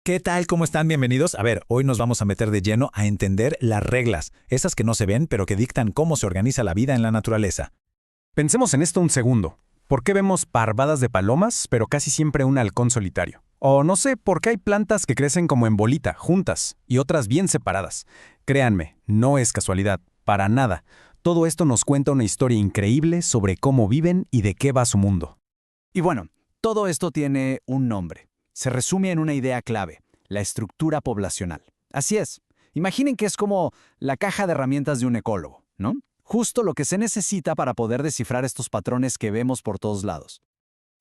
¿Qué tal? ¿Cómo están? Bienvenidos. A ver, hoy nos vamos a meter de lleno a entender las reglas, esas que no se ven, pero que dictan cómo se organiza la vida en la naturaleza. Pensemos en esto un segundo. ¿Por qué vemos parvadas de palomas, pero casi siempre un halcón solitario? O no sé, ¿por qué hay plantas que crecen como en bolita, juntas, y otras bien separadas? Créanme, no es casualidad, para nada. Todo esto nos cuenta una historia increíble sobre cómo viven y de qué va su mundo. Y bueno, todo esto tiene un nombre. Se resume en una idea clave, la estructura poblacional. Así es. Imaginen que es como la caja de herramientas de un ecólogo, ¿no? Justo lo que se necesita para poder descifrar estos patrones que vemos por todos lados.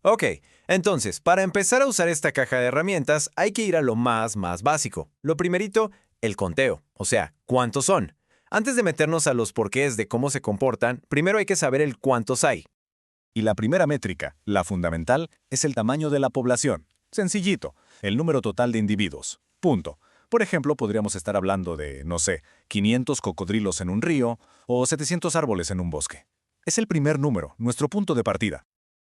Ok, entonces, para empezar a usar esta caja de herramientas hay que ir a lo más básico. Lo primerito, el conteo, o sea, ¿cuántos son? Antes de meternos a los porqués de cómo se comportan, primero hay que saber el cuántos hay. Y la primera métrica, la fundamental, es el tamaño de la población. Sencillito, el número total de individuos. Punto. Por ejemplo, podríamos estar hablando de, no sé, 500 cocodrilos en un río o 700 árboles en un bosque. Es el primer número, nuestro punto de partida.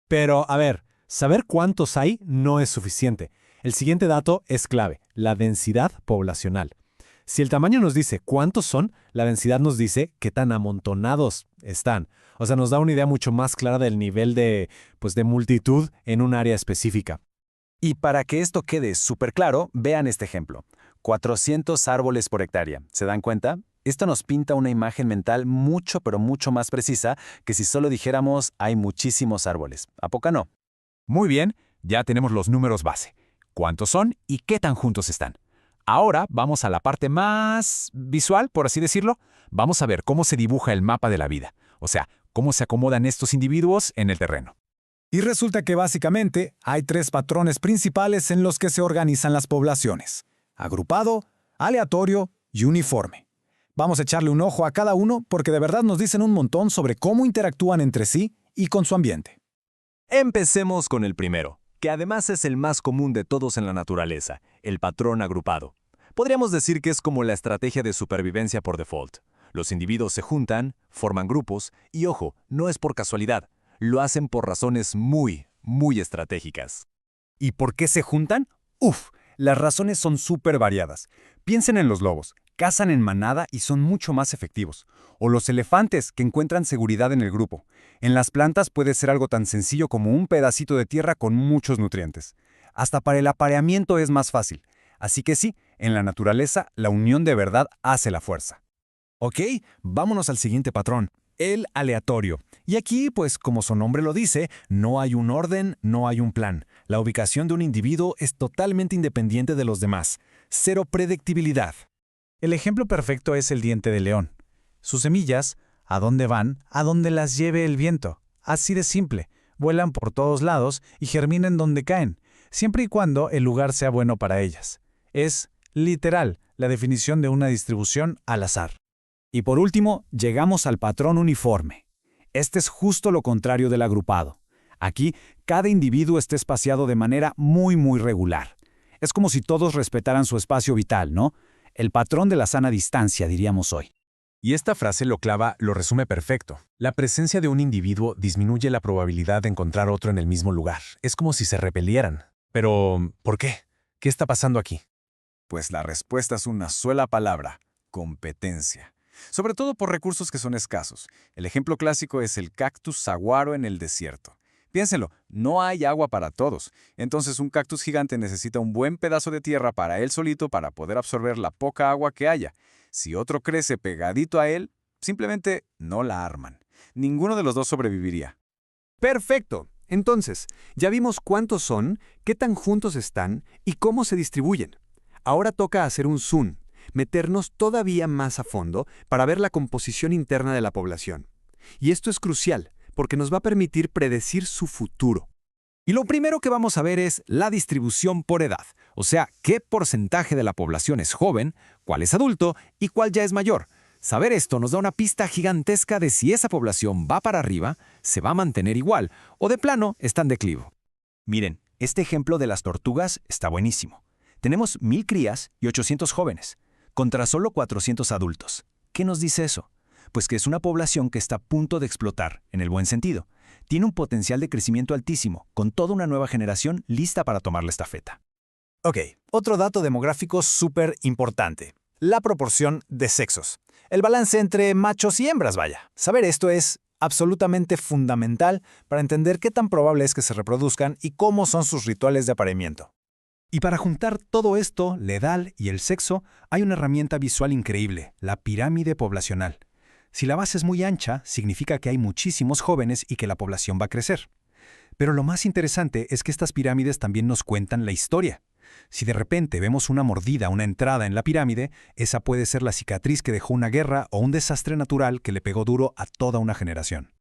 Pero, a ver, saber cuántos hay no es suficiente. El siguiente dato es clave, la densidad poblacional. Si el tamaño nos dice cuántos son, la densidad nos dice qué tan amontonados están. O sea, nos da una idea mucho más clara del nivel de multitud en un área específica. Y para que esto quede súper claro, vean este ejemplo. 400 árboles por hectárea. ¿Se dan cuenta? Esto nos pinta una imagen mental mucho, pero mucho más precisa que si solo dijéramos hay muchísimos árboles. ¿A poco no? Muy bien, ya tenemos los números base. ¿Cuántos son y qué tan juntos están? Ahora vamos a la parte más visual, por así decirlo. Vamos a ver cómo se dibuja el mapa de la vida. O sea, cómo se acomodan estos individuos en el terreno. Y resulta que básicamente hay tres patrones principales en los que se organizan las poblaciones: agrupado, aleatorio y uniforme. Vamos a echarle un ojo a cada uno porque de verdad nos dicen un montón sobre cómo interactúan entre sí y con su ambiente. Empecemos con el primero, que además es el más común de todos en la naturaleza, el patrón agrupado. Podríamos decir que es como la estrategia de supervivencia por default. Los individuos se juntan, forman grupos y, ojo, no es por casualidad. Lo hacen por razones muy estratégicas. ¿Y por qué se juntan? Las razones son súper variadas. Piensen en los lobos, cazan en manada y son mucho más efectivos. O los elefantes, que encuentran seguridad en el grupo. En las plantas puede ser algo tan sencillo como un pedacito de tierra con muchos nutrientes. Hasta para el apareamiento es más fácil. Así que sí, en la naturaleza, la unión de verdad hace la fuerza. Ok, vámonos al siguiente patrón, el aleatorio. Y aquí, pues como su nombre lo dice, no hay un orden, no hay un plan. La ubicación de un individuo es totalmente independiente de los demás. Cero predictibilidad. El ejemplo perfecto es el diente de león. Sus semillas, ¿a dónde van? A donde las lleve el viento. Así de simple. Vuelan por todos lados y germinan donde caen, siempre y cuando el lugar sea bueno para ellas. Es, literal, la definición de una distribución al azar. Y por último, llegamos al patrón uniforme. Este es justo lo contrario del agrupado. Aquí, cada individuo está espaciado de manera muy regular. Es como si todos respetaran su espacio vital, ¿no? El patrón de la sana distancia, diríamos hoy. Y esta frase lo resume perfecto. La presencia de un individuo disminuye la probabilidad de encontrar otro en el mismo lugar. Es como si se repelieran. Pero, ¿por qué? ¿Qué está pasando aquí? Pues la respuesta es una sola palabra: competencia. Sobre todo por recursos que son escasos. El ejemplo clásico es el cactus saguaro en el desierto. Piénsenlo, no hay agua para todos. Entonces un cactus gigante necesita un buen pedazo de tierra para él solito para poder absorber la poca agua que haya. Si otro crece pegadito a él, simplemente no la arman. Ninguno de los dos sobreviviría. Perfecto. Entonces, ya vimos cuántos son, qué tan juntos están y cómo se distribuyen. Ahora toca hacer un zoom, meternos todavía más a fondo para ver la composición interna de la población. Y esto es crucial, porque nos va a permitir predecir su futuro. Y lo primero que vamos a ver es la distribución por edad, o sea, qué porcentaje de la población es joven, cuál es adulto y cuál ya es mayor. Saber esto nos da una pista gigantesca de si esa población va para arriba, se va a mantener igual, o de plano está en declive. Miren, este ejemplo de las tortugas está buenísimo. Tenemos 1000 crías y 800 jóvenes, contra solo 400 adultos. ¿Qué nos dice eso? Pues que es una población que está a punto de explotar, en el buen sentido. Tiene un potencial de crecimiento altísimo, con toda una nueva generación lista para tomar la estafeta. Ok, otro dato demográfico súper importante. La proporción de sexos. El balance entre machos y hembras, vaya. Saber esto es absolutamente fundamental para entender qué tan probable es que se reproduzcan y cómo son sus rituales de apareamiento. Y para juntar todo esto, la edad y el sexo, hay una herramienta visual increíble, la pirámide poblacional. Si la base es muy ancha, significa que hay muchísimos jóvenes y que la población va a crecer. Pero lo más interesante es que estas pirámides también nos cuentan la historia. Si de repente vemos una mordida, una entrada en la pirámide, esa puede ser la cicatriz que dejó una guerra o un desastre natural que le pegó duro a toda una generación.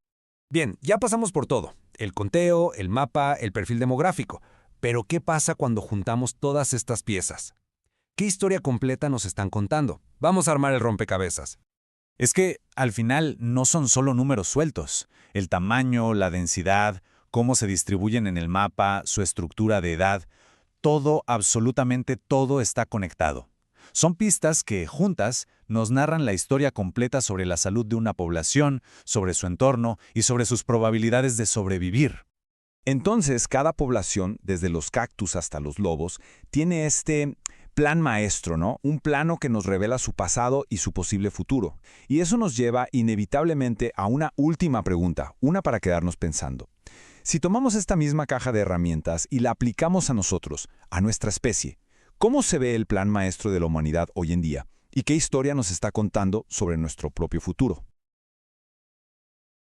Bien, ya pasamos por todo. El conteo, el mapa, el perfil demográfico. Pero ¿qué pasa cuando juntamos todas estas piezas? ¿Qué historia completa nos están contando? Vamos a armar el rompecabezas. Es que, al final, no son solo números sueltos. El tamaño, la densidad, cómo se distribuyen en el mapa, su estructura de edad, todo, absolutamente todo está conectado. Son pistas que, juntas, nos narran la historia completa sobre la salud de una población, sobre su entorno y sobre sus probabilidades de sobrevivir. Entonces, cada población, desde los cactus hasta los lobos, tiene este plan maestro, ¿no? Un plano que nos revela su pasado y su posible futuro. Y eso nos lleva inevitablemente a una última pregunta, una para quedarnos pensando. Si tomamos esta misma caja de herramientas y la aplicamos a nosotros, a nuestra especie, ¿cómo se ve el plan maestro de la humanidad hoy en día? ¿Y qué historia nos está contando sobre nuestro propio futuro?